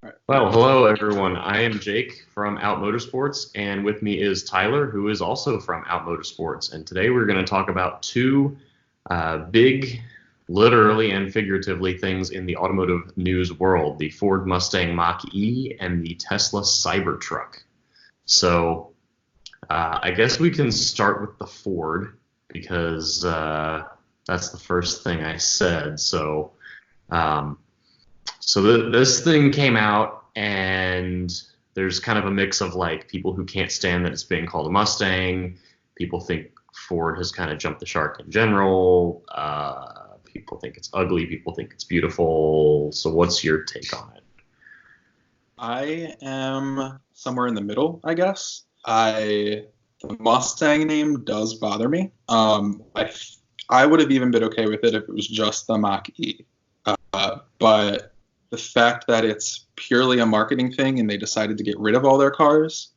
All right. Well, hello everyone. I am Jake from Out Motorsports, and with me is Tyler, who is also from Out Motorsports. And today we're going to talk about two big, literally and figuratively, things in the automotive news world: the Ford Mustang Mach-E and the Tesla Cybertruck. So I guess we can start with the Ford because that's the first thing I said. Um, this thing came out, and there's kind of a mix of like people who can't stand that it's being called a Mustang. People think Ford has kind of jumped the shark in general. People think it's ugly. People think it's beautiful. So, what's your take on it? I am somewhere in the middle, I guess. The Mustang name does bother me. I would have even been okay with it if it was just the Mach-E. But the fact that it's purely a marketing thing and they decided to get rid of all their cars,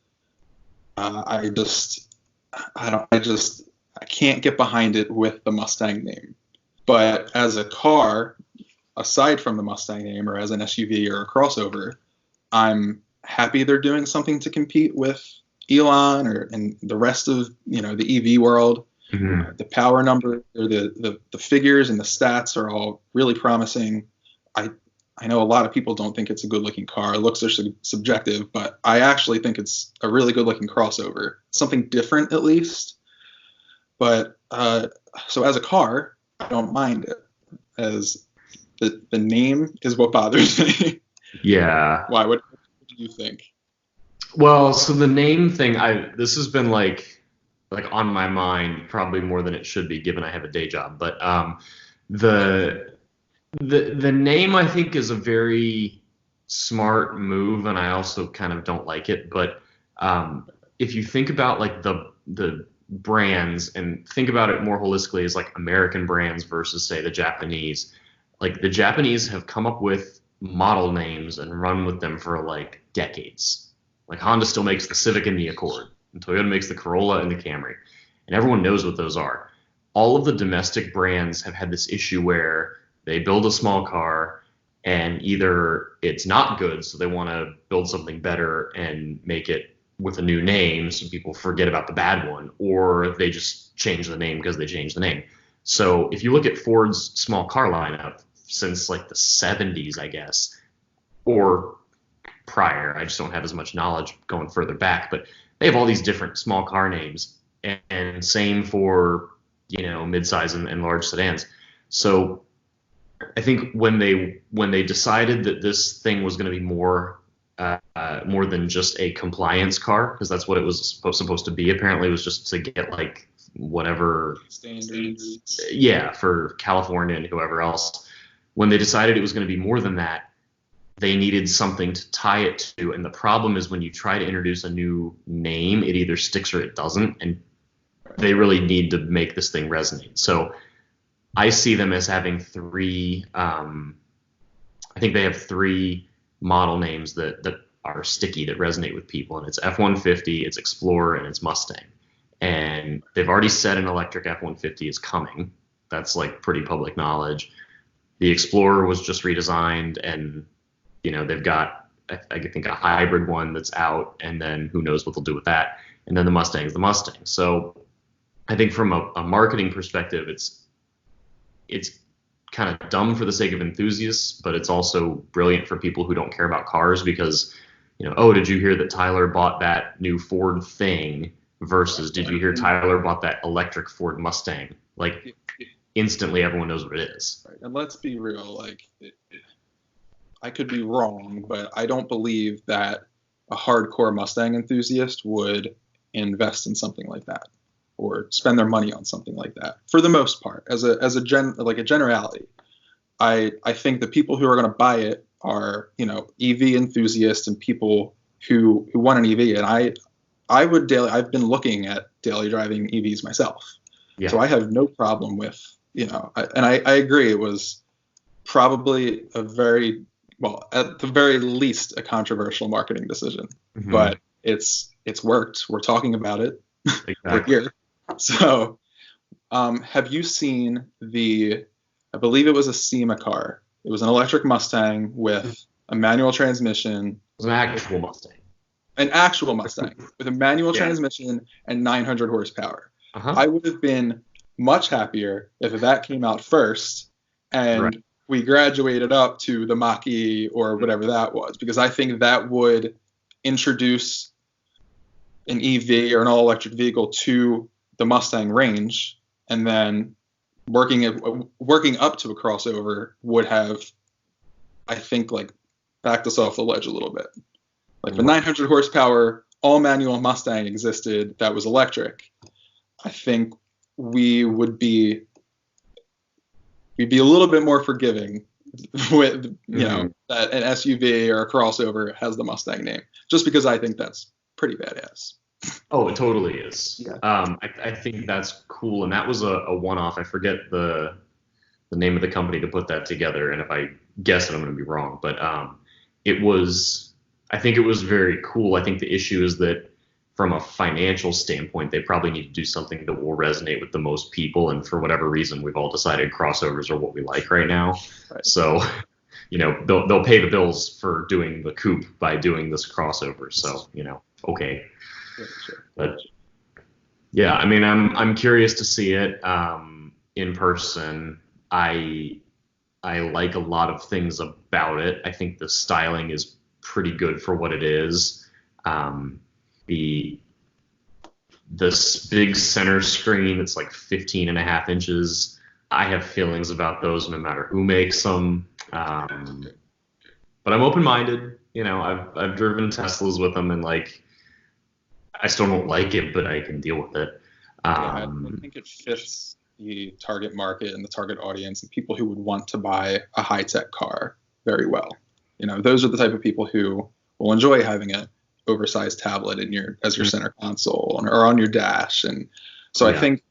I can't get behind it with the Mustang name. But as a car, aside from the Mustang name, or as an SUV or a crossover, I'm happy they're doing something to compete with Elon and the rest of the EV world. Mm-hmm. The power number or the figures and the stats are all really promising. I know a lot of people don't think it's a good looking car. Looks are subjective, but I actually think it's a really good looking crossover. Something different at least. But so as a car, I don't mind it. As the name is what bothers me. Yeah. Why? What do you think? Well, so the name thing, this has been like on my mind probably more than it should be, given I have a day job. But the the name I think is a very smart move, and I also kind of don't like it. But if you think about like the brands and think about it more holistically as like American brands versus say the Japanese, like the Japanese have come up with model names and run with them for like decades. Like Honda still makes the Civic and the Accord, and Toyota makes the Corolla and the Camry, and everyone knows what those are. All of the domestic brands have had this issue where they build a small car and either it's not good, so they want to build something better and make it with a new name so people forget about the bad one, or they just change the name because they changed the name. So if you look at Ford's small car lineup since like the 70s, I guess, or prior, I just don't have as much knowledge going further back, but they have all these different small car names, and same for midsize and large sedans. So I think when they decided that this thing was going to be more than just a compliance car, because that's what it was supposed to be. Apparently, it was just to get like whatever Standards. yeah, for California and whoever else. When they decided it was going to be more than that, they needed something to tie it to. And the problem is when you try to introduce a new name, it either sticks or it doesn't. And they really need to make this thing resonate. So I see them as having three. I think they have three model names that are sticky, that resonate with people, and it's F-150, it's Explorer, and it's Mustang. And they've already said an electric F-150 is coming. That's like pretty public knowledge. The Explorer was just redesigned, and they've got I think a hybrid one that's out, and then who knows what they'll do with that. And then the Mustang's the Mustang. So I think from a marketing perspective, it's kind of dumb for the sake of enthusiasts, but it's also brilliant for people who don't care about cars because, oh, did you hear that Tyler bought that new Ford thing versus did you hear Tyler bought that electric Ford Mustang? Like instantly everyone knows what it is. Right. And let's be real, like I could be wrong, but I don't believe that a hardcore Mustang enthusiast would invest in something like that or spend their money on something like that. For the most part, as a generality, I think the people who are going to buy it are EV enthusiasts and people who want an EV. And I've been looking at daily driving EVs myself, Yeah. so I have no problem with I agree it was probably at the very least a controversial marketing decision, Mm-hmm. but it's worked. We're talking about it. Exactly. We're here. So, have you seen I believe it was a SEMA car. It was an electric Mustang with a manual transmission. It was an actual Mustang with a manual transmission and 900 horsepower. I would have been much happier if that came out first and we graduated up to the Mach-E or whatever that was, because I think that would introduce an EV or an all-electric vehicle to the Mustang range, and then working up to a crossover would have, I think, like backed us off the ledge a little bit. Like the 900 horsepower all manual Mustang existed that was electric, I think we'd be a little bit more forgiving with that an SUV or a crossover has the Mustang name, just because I think that's pretty badass. Oh, it totally is. Yeah. I think that's cool, and that was a one-off. I forget the name of the company to put that together, and if I guess it, I'm going to be wrong. But I think it was very cool. I think the issue is that from a financial standpoint, they probably need to do something that will resonate with the most people. And for whatever reason, we've all decided crossovers are what we like right now. Right. So, they'll pay the bills for doing the coupe by doing this crossover. So, okay. Sure. But yeah, I mean, I'm curious to see it in person. I like a lot of things about it. I think the styling is pretty good for what it is. This big center screen that's like 15 and a half inches, I have feelings about those no matter who makes them. But I'm open-minded. I've driven Teslas with them, and I still don't like it, but I can deal with it. I think it fits the target market and the target audience and people who would want to buy a high-tech car very well. Those are the type of people who will enjoy having an oversized tablet as your center console or on your dash. And so I think,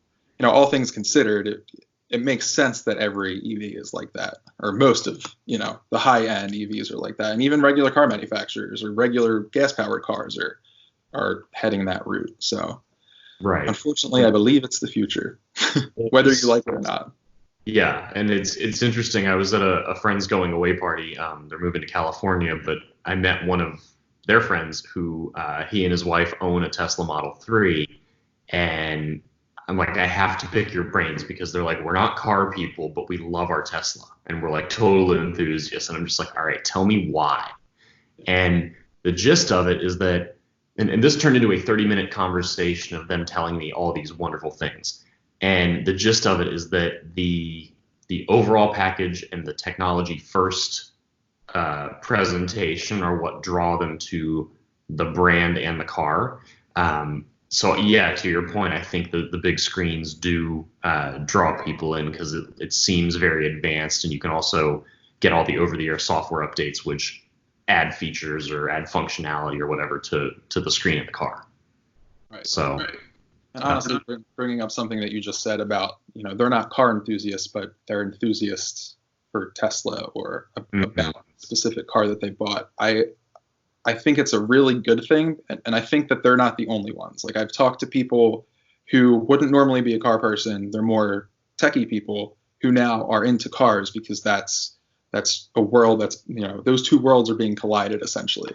all things considered, it makes sense that every EV is like that, or most of, the high-end EVs are like that. And even regular car manufacturers or regular gas-powered cars are heading that route. So unfortunately, I believe it's the future, whether you like it or not. Yeah, and it's interesting. I was at a friend's going away party. They're moving to California, but I met one of their friends who he and his wife own a Tesla Model 3, and I'm like, I have to pick your brains, because they're like, we're not car people, but we love our Tesla, and we're like total enthusiasts. And I'm just like, all right, tell me why. And the gist of it is that, and this turned into a 30-minute conversation of them telling me all these wonderful things. And the gist of it is that the overall package and the technology first presentation are what draw them to the brand and the car. So yeah, to your point, I think the big screens do draw people in, because it seems very advanced, and you can also get all the over-the-air software updates, which add features or add functionality or whatever to the screen of the car. Right. So. Right. And honestly, bringing up something that you just said about, they're not car enthusiasts, but they're enthusiasts for Tesla or about a specific car that they bought. I think it's a really good thing, and I think that they're not the only ones. Like, I've talked to people who wouldn't normally be a car person. They're more techie people who now are into cars, because that's a world that's, those two worlds are being collided essentially.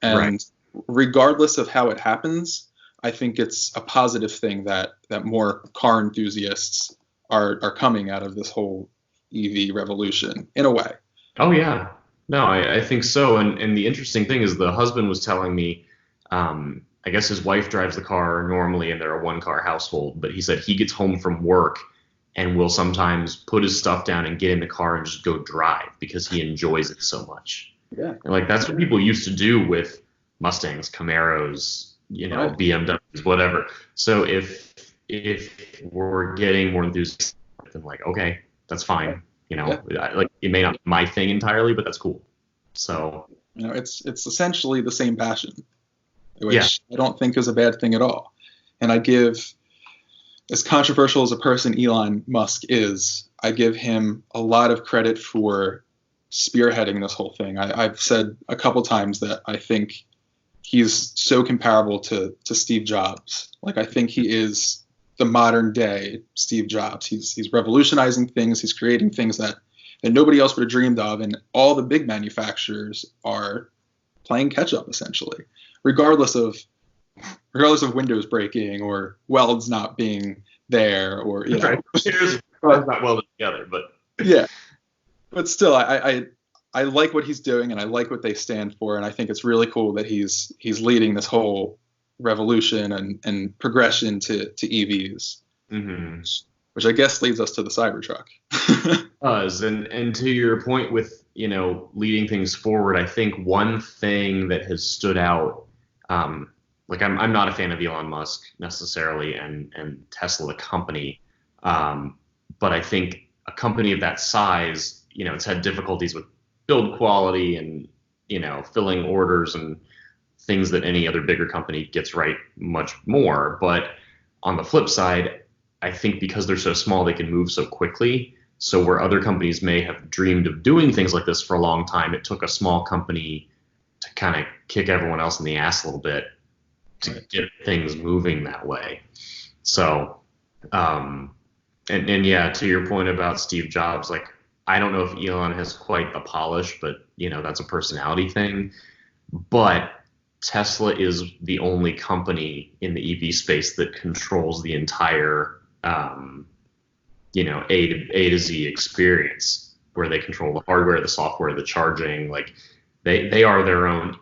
And regardless of how it happens, I think it's a positive thing that more car enthusiasts are coming out of this whole EV revolution in a way. Oh yeah, no, I think so. And the interesting thing is, the husband was telling me, I guess his wife drives the car normally, and they're a one-car household, but he said he gets home from work and will sometimes put his stuff down and get in the car and just go drive, because he enjoys it so much. Yeah. And that's what people used to do with Mustangs, Camaros, BMWs, whatever. So if we're getting more enthusiastic, then okay, that's fine. It may not be my thing entirely, but that's cool. So it's essentially the same passion, which I don't think is a bad thing at all. And I give, as controversial as a person Elon Musk is, I give him a lot of credit for spearheading this whole thing. I've said a couple times that I think he's so comparable to Steve Jobs. I think he is the modern day Steve Jobs. He's revolutionizing things. He's creating things that that nobody else would have dreamed of, and all the big manufacturers are playing catch up essentially, regardless of windows breaking or welds not being there, or right. Cars not welded together, but yeah. But still, I like what he's doing, and I like what they stand for, and I think it's really cool that he's leading this whole revolution and progression to EVs, which I guess leads us to the Cybertruck. Does, and to your point with leading things forward, I think one thing that has stood out, like I'm not a fan of Elon Musk necessarily, and Tesla the company, but I think a company of that size, it's had difficulties with build quality and filling orders and things that any other bigger company gets right much more. But on the flip side, I think because they're so small, they can move so quickly. So where other companies may have dreamed of doing things like this for a long time, it took a small company to kind of kick everyone else in the ass a little bit to get things moving that way. So, and yeah, to your point about Steve Jobs, like, I don't know if Elon has quite the polish, but that's a personality thing. But Tesla is the only company in the EV space that controls the entire, A to Z experience, where they control the hardware, the software, the charging. Like, they are their own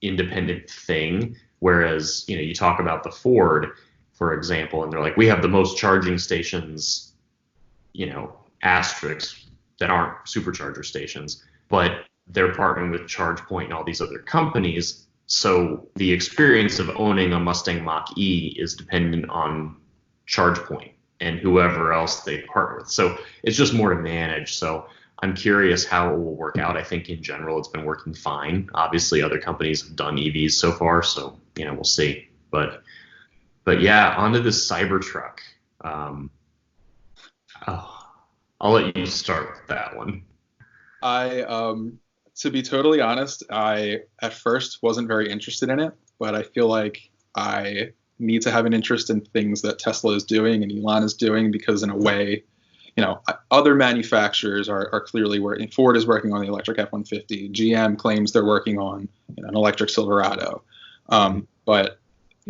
independent thing. Whereas, you talk about the Ford, for example, and they're like, we have the most charging stations, asterisks, that aren't supercharger stations, but they're partnering with ChargePoint and all these other companies. So the experience of owning a Mustang Mach-E is dependent on ChargePoint and whoever else they partner with. So it's just more to manage. So I'm curious how it will work out. I think in general it's been working fine. Obviously other companies have done EVs so far, so we'll see. But yeah, onto this Cybertruck. I'll let you start with that one. To be totally honest, I at first wasn't very interested in it, but I feel like I need to have an interest in things that Tesla is doing and Elon is doing, because in a way, other manufacturers are clearly working. Ford is working on the electric F-150. GM claims they're working on an electric Silverado. But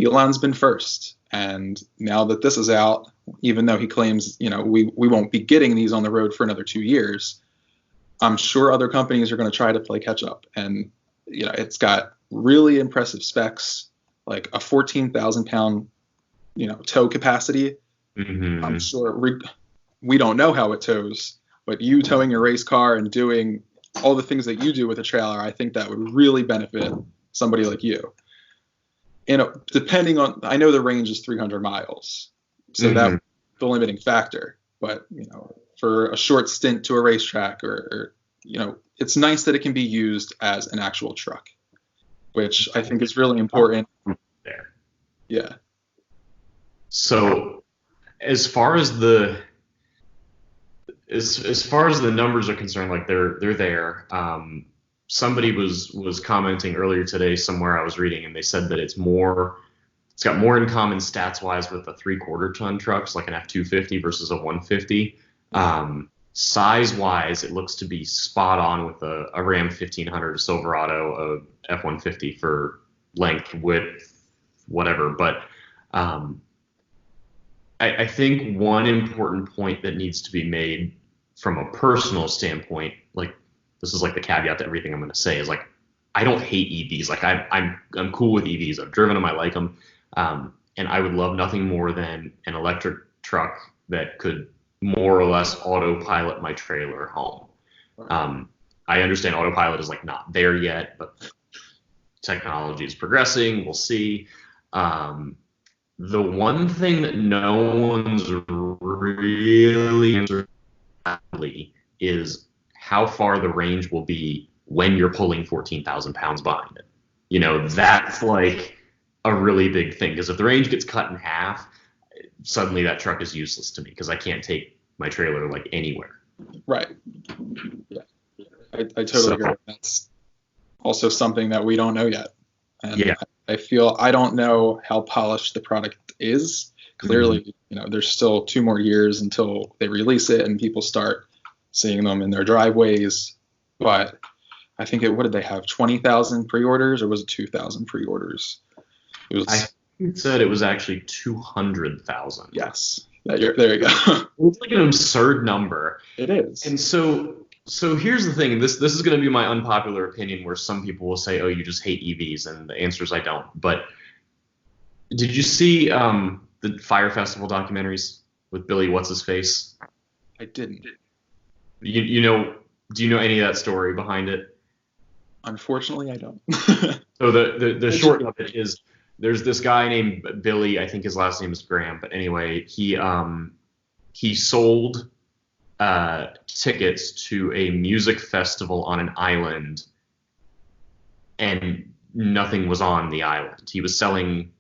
Elon's been first. And now that this is out, even though he claims, we won't be getting these on the road for another 2 years, I'm sure other companies are going to try to play catch up. And, it's got really impressive specs, like a 14,000 pound, tow capacity. I'm sure we don't know how it tows, but you towing your race car and doing all the things that you do with a trailer, I think that would really benefit somebody like you. Depending on, I know the range is 300 miles, so that's the limiting factor. But for a short stint to a racetrack, or it's nice that it can be used as an actual truck, which I think is really important. There. Yeah. So, as far as the numbers are concerned, like they're there. Somebody was commenting earlier today somewhere I was reading, and they said that it's got more in common stats wise with the 3/4 ton trucks, like an F-250 versus a 150. Size wise, it looks to be spot on with a Ram 1500, a Silverado, a F-150 for length, width, whatever. But I think one important point that needs to be made from a personal standpoint, like, this is like the caveat to everything I'm going to say, is like, I don't hate EVs. Like, I'm cool with EVs. I've driven them. I like them. And I would love nothing more than an electric truck that could more or less autopilot my trailer home. I understand autopilot is like not there yet, but technology is progressing. We'll see. The one thing that no one's really interested in is how far the range will be when you're pulling 14,000 pounds behind it. That's like a really big thing, because if the range gets cut in half, suddenly that truck is useless to me, because I can't take my trailer like anywhere. Right. Yeah. I totally agree. That's also something that we don't know yet. And yeah. I feel I don't know how polished the product is. Clearly, there's still 2 more years until they release it and people start seeing them in their driveways. But I think what did they have? 20,000 pre-orders, or was it 2,000 pre-orders? It was. I said it was actually 200,000. Yes. There you go. It's like an absurd number. It is. And so here's the thing, and this is going to be my unpopular opinion, where some people will say, "Oh, you just hate EVs," and the answer is I don't. But did you see the Fire Festival documentaries with Billy What's His Face? I didn't. You know? Do you know any of that story behind it? Unfortunately, I don't. So the short of it is, there's this guy named Billy. I think his last name is Graham. But anyway, he sold tickets to a music festival on an island, and nothing was on the island. He was selling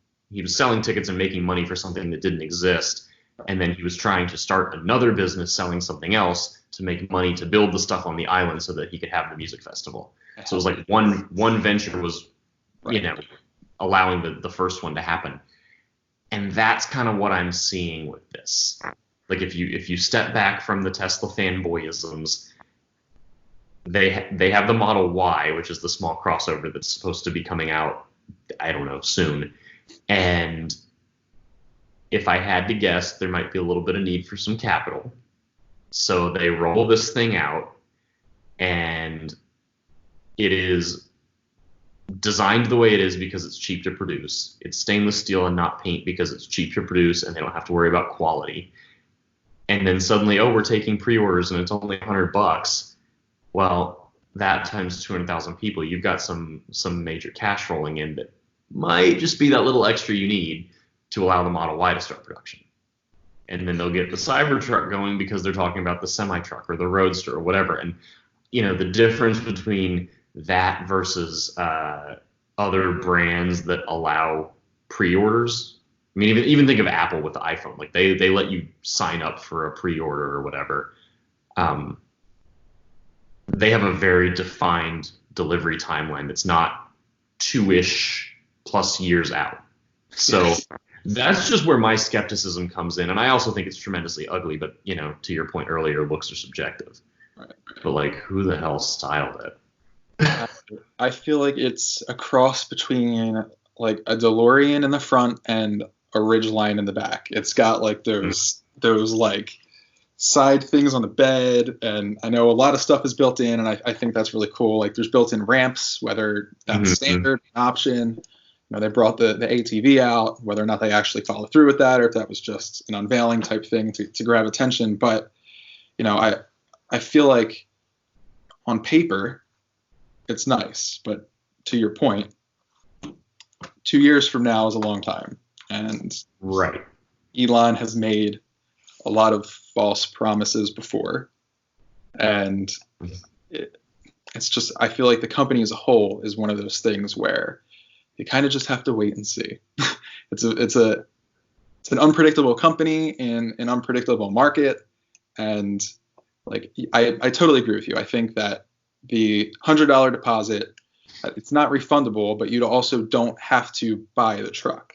tickets and making money for something that didn't exist, and then he was trying to start another business selling something else to make money to build the stuff on the island so that he could have the music festival. So it was like one venture was, allowing the first one to happen. And that's kind of what I'm seeing with this. Like if you step back from the Tesla fanboyisms, they have the Model Y, which is the small crossover that's supposed to be coming out, I don't know, soon. And if I had to guess, there might be a little bit of need for some capital. So they roll this thing out, and it is designed the way it is because it's cheap to produce. It's stainless steel and not paint because it's cheap to produce, and they don't have to worry about quality. And then suddenly, we're taking pre-orders and it's only $100. Well, that times 200,000 people, you've got some major cash rolling in that might just be that little extra you need to allow the Model Y to start production. And then they'll get the Cybertruck going because they're talking about the semi-truck or the Roadster or whatever. And, the difference between that versus other brands that allow pre-orders. I mean, even think of Apple with the iPhone. Like they let you sign up for a pre-order or whatever. They have a very defined delivery timeline that's not 2-ish plus years out. So that's just where my skepticism comes in. And I also think it's tremendously ugly, but, to your point earlier, looks are subjective. Right. But, like, who the hell styled it? I feel like it's a cross between, like, a DeLorean in the front and a Ridgeline in the back. It's got, like, those like, side things on the bed, and I know a lot of stuff is built in, and I think that's really cool. Like, there's built-in ramps, whether that's standard, option. They brought the ATV out, whether or not they actually follow through with that, or if that was just an unveiling type thing to grab attention. But, I feel like on paper, it's nice. But to your point, 2 years from now is a long time. And right. Elon has made a lot of false promises before. And it's just, I feel like the company as a whole is one of those things where you kind of just have to wait and see. It's an unpredictable company in an unpredictable market, and like I totally agree with you. I think that the $100 deposit, it's not refundable, but you also don't have to buy the truck.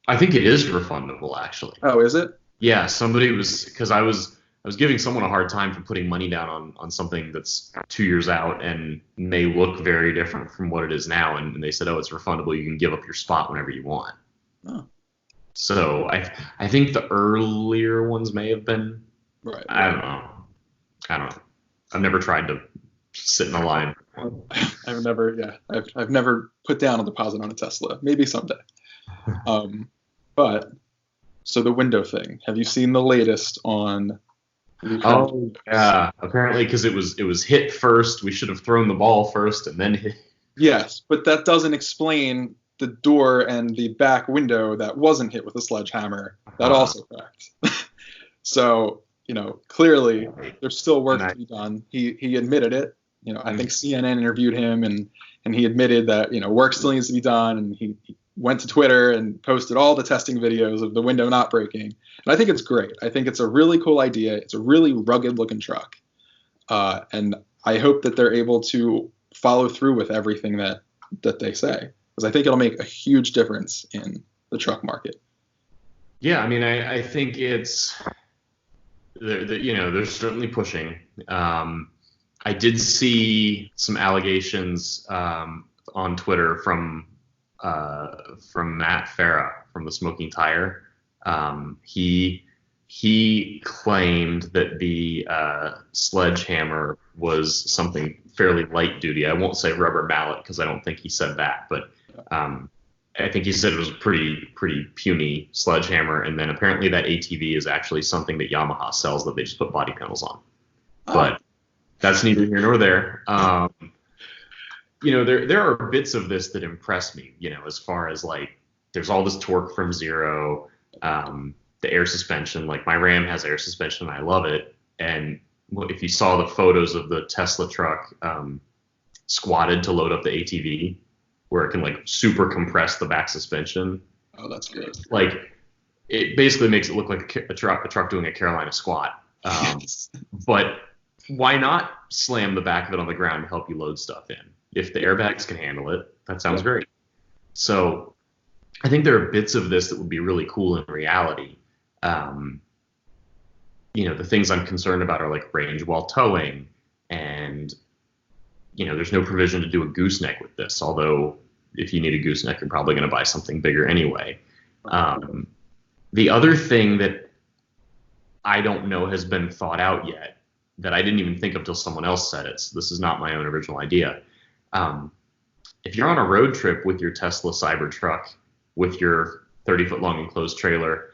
I think it is refundable, actually. Oh, is it? Yeah, somebody was, because I was giving someone a hard time for putting money down on something that's 2 years out and may look very different from what it is now. And they said, it's refundable. You can give up your spot whenever you want. Oh. So I think the earlier ones may have been. Right. I don't know. I've never tried to sit in a line. I've never put down a deposit on a Tesla. Maybe someday. But so the window thing. Have you seen the latest on? Oh yeah, apparently because it was hit first. We should have thrown the ball first and then hit. Yes, but that doesn't explain the door and the back window that wasn't hit with a sledgehammer. That also cracked. So clearly there's still work to be done. He admitted it. I think CNN interviewed him and he admitted that work still needs to be done, and he went to Twitter and posted all the testing videos of the window not breaking. And I think it's great. I think it's a really cool idea. It's a really rugged looking truck. And I hope that they're able to follow through with everything that they say, because I think it'll make a huge difference in the truck market. Yeah, I mean, I think they're certainly pushing. I did see some allegations on Twitter from Matt Farah from the Smoking Tire. He claimed that the sledgehammer was something fairly light duty. I won't say rubber mallet because I don't think he said that, but I think he said it was a pretty puny sledgehammer. And then apparently that ATV is actually something that Yamaha sells that they just put body panels on. Oh. But that's neither here nor there. There are bits of this that impress me, as far as like there's all this torque from zero, the air suspension, like my Ram has air suspension and I love it. And if you saw the photos of the Tesla truck squatted to load up the ATV, where it can like super compress the back suspension. Oh, that's great. Like it basically makes it look like a truck doing a Carolina squat. Yes. But why not slam the back of it on the ground to help you load stuff in? If the airbags can handle it, that sounds great. So I think there are bits of this that would be really cool in reality. The things I'm concerned about are like range while towing, and there's no provision to do a gooseneck with this, although if you need a gooseneck, you're probably going to buy something bigger anyway. The other thing that I don't know has been thought out yet, that I didn't even think of till someone else said it, so this is not my own original idea. If you're on a road trip with your Tesla Cybertruck, with your 30-foot long enclosed trailer,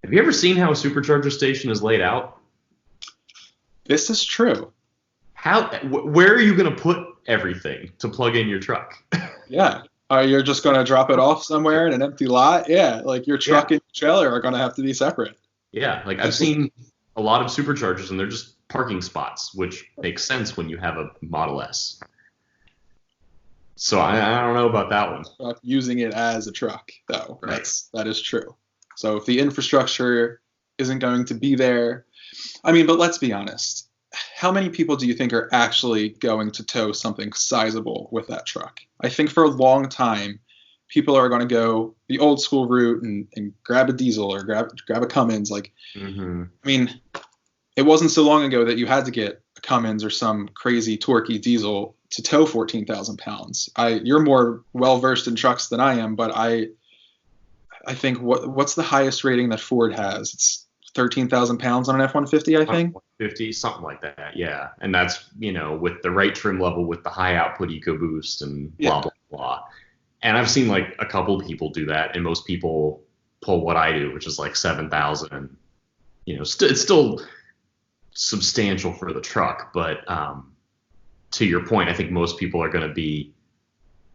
have you ever seen how a supercharger station is laid out? This is true. Where are you going to put everything to plug in your truck? Yeah. You're just going to drop it off somewhere in an empty lot? Yeah. Like your truck and your trailer are going to have to be separate. Yeah. Like I've seen a lot of superchargers and they're just parking spots, which makes sense when you have a Model S. So I don't know about that one. Using it as a truck, though. Right. That is true. So if the infrastructure isn't going to be there, but let's be honest. How many people do you think are actually going to tow something sizable with that truck? I think for a long time, people are going to go the old school route and grab a diesel or grab a Cummins. Like, it wasn't so long ago that you had to get a Cummins or some crazy torquey diesel to tow 14,000 pounds. You're more well versed in trucks than I am, but I think what's the highest rating that Ford has? It's 13,000 pounds on an F-150, I think. 50, something like that, yeah. And that's, with the right trim level, with the high output EcoBoost and blah, blah, blah. And I've seen like a couple people do that, and most people pull what I do, which is like 7,000. And, it's still substantial for the truck. But to your point, I think most people are going to be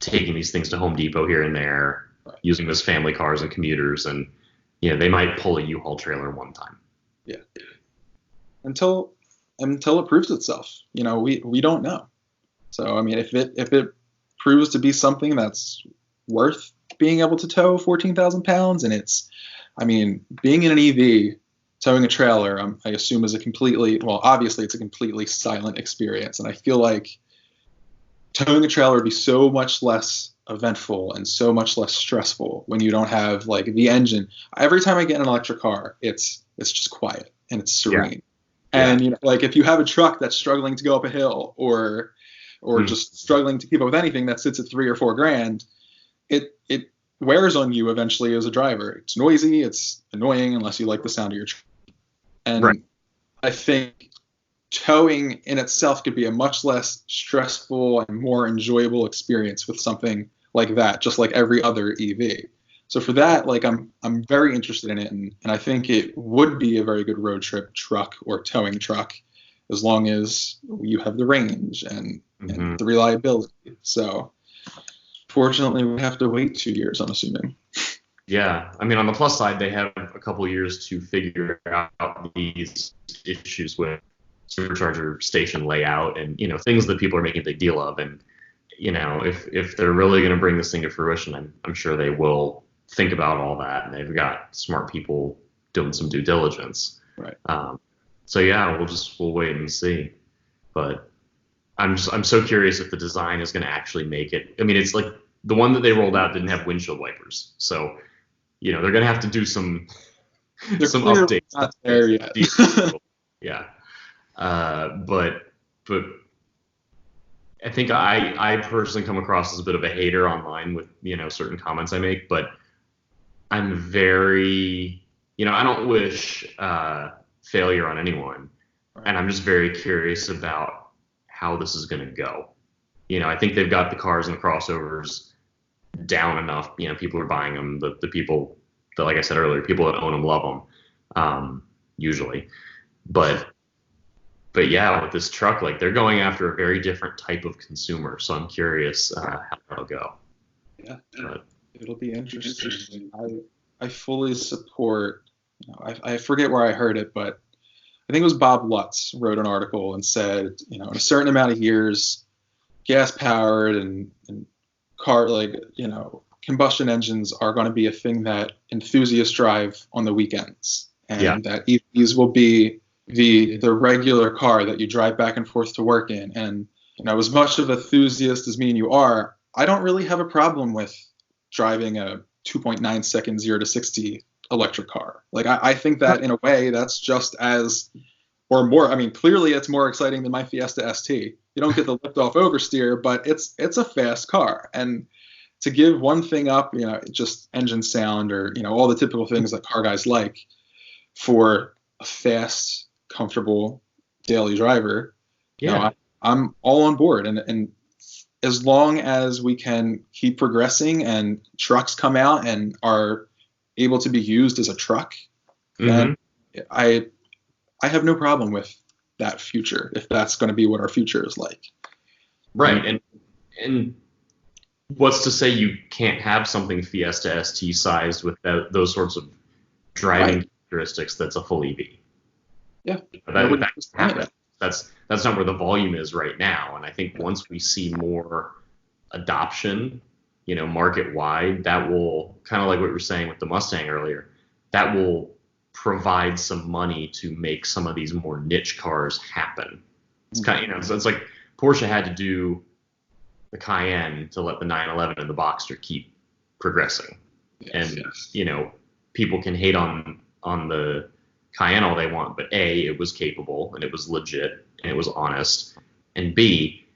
taking these things to Home Depot here and there, using them as family cars and commuters, and they might pull a U-Haul trailer one time. Yeah. Until it proves itself, we don't know. So if it proves to be something that's worth being able to tow 14,000 pounds, and it's, being in an EV, towing a trailer, I assume is obviously it's a completely silent experience, and I feel like towing a trailer would be so much less eventful and so much less stressful when you don't have like the engine. Every time I get in an electric car, it's just quiet and it's serene. Yeah. And like if you have a truck that's struggling to go up a hill or just struggling to keep up with anything that sits at $3,000 or $4,000, it wears on you eventually as a driver. It's noisy, it's annoying unless you like the sound of your truck. And I think towing in itself could be a much less stressful and more enjoyable experience with something like that, just like every other EV. So for that, like I'm very interested in it, and I think it would be a very good road trip truck or towing truck, as long as you have the range and the reliability. So fortunately, we have to wait 2 years, I'm assuming. Yeah, on the plus side, they have a couple years to figure out these issues with supercharger station layout and things that people are making a big deal of. And if they're really going to bring this thing to fruition, I'm sure they will think about all that, and they've got smart people doing some due diligence. Right. So yeah, we'll wait and see. But I'm so curious if the design is going to actually make it. It's like the one that they rolled out didn't have windshield wipers, so they're going to have to do some They're some clearly updates. not there yet. Yeah. But I think I personally come across as a bit of a hater online with, certain comments I make, but I'm very, I don't wish failure on anyone. Right. And I'm just very curious about how this is going to go. I think they've got the cars and the crossovers down enough. People are buying them. The people that, like I said earlier, people that own them love them, usually. But yeah, with this truck, like, they're going after a very different type of consumer. So I'm curious how that'll go. Yeah, but it'll be interesting. I fully support. I forget where I heard it, but I think it was Bob Lutz wrote an article and said, in a certain amount of years, gas powered and car, like, combustion engines are going to be a thing that enthusiasts drive on the weekends, and that EVs will be the regular car that you drive back and forth to work in. And as much of an enthusiast as me and you are, I don't really have a problem with driving a 2.9 second 0 to 60 electric car. Like, I think that in a way that's just as, or more. I mean, clearly it's more exciting than my Fiesta ST. You don't get the lift-off oversteer, but it's a fast car. And to give one thing up, just engine sound or, all the typical things that car guys like for a fast, comfortable daily driver, I'm all on board. And as long as we can keep progressing and trucks come out and are able to be used as a truck, then I have no problem with that future, if that's going to be what our future is like. Right. And what's to say you can't have something Fiesta ST sized with those sorts of driving characteristics that's a full EV? Yeah. That happens. That's not where the volume is right now. And I think once we see more adoption, market wide, that will, kind of like what we were saying with the Mustang earlier, that will provide some money to make some of these more niche cars happen. It's kind of, so it's like Porsche had to do the Cayenne to let the 911 and the Boxster keep progressing. People can hate on the Cayenne all they want, but A, it was capable and it was legit and it was honest, and B,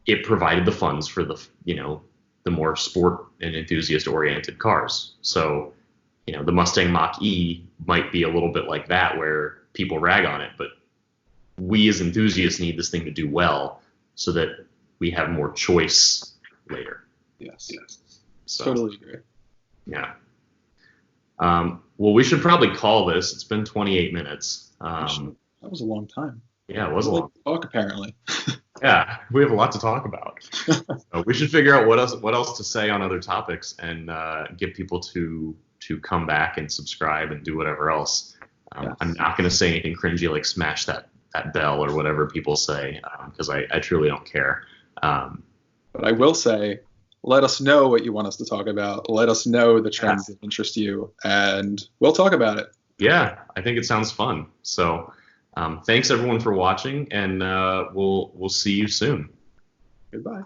it provided the funds for the more sport and enthusiast oriented cars. So, the Mustang Mach-E might be a little bit like that, where people rag on it, but we as enthusiasts need this thing to do well so that we have more choice later. Yes. So, totally agree. Yeah. Well, we should probably call this. It's been 28 minutes. That was a long time. Yeah, it was a long talk, apparently. Yeah, we have a lot to talk about. So we should figure out what else to say on other topics, and get people to come back and subscribe and do whatever else. I'm not going to say anything cringy like smash that bell or whatever people say, because I truly don't care. But I will say, let us know what you want us to talk about. Let us know the trends that interest you, and we'll talk about it. Yeah, I think it sounds fun. So thanks everyone for watching, and we'll see you soon. Goodbye.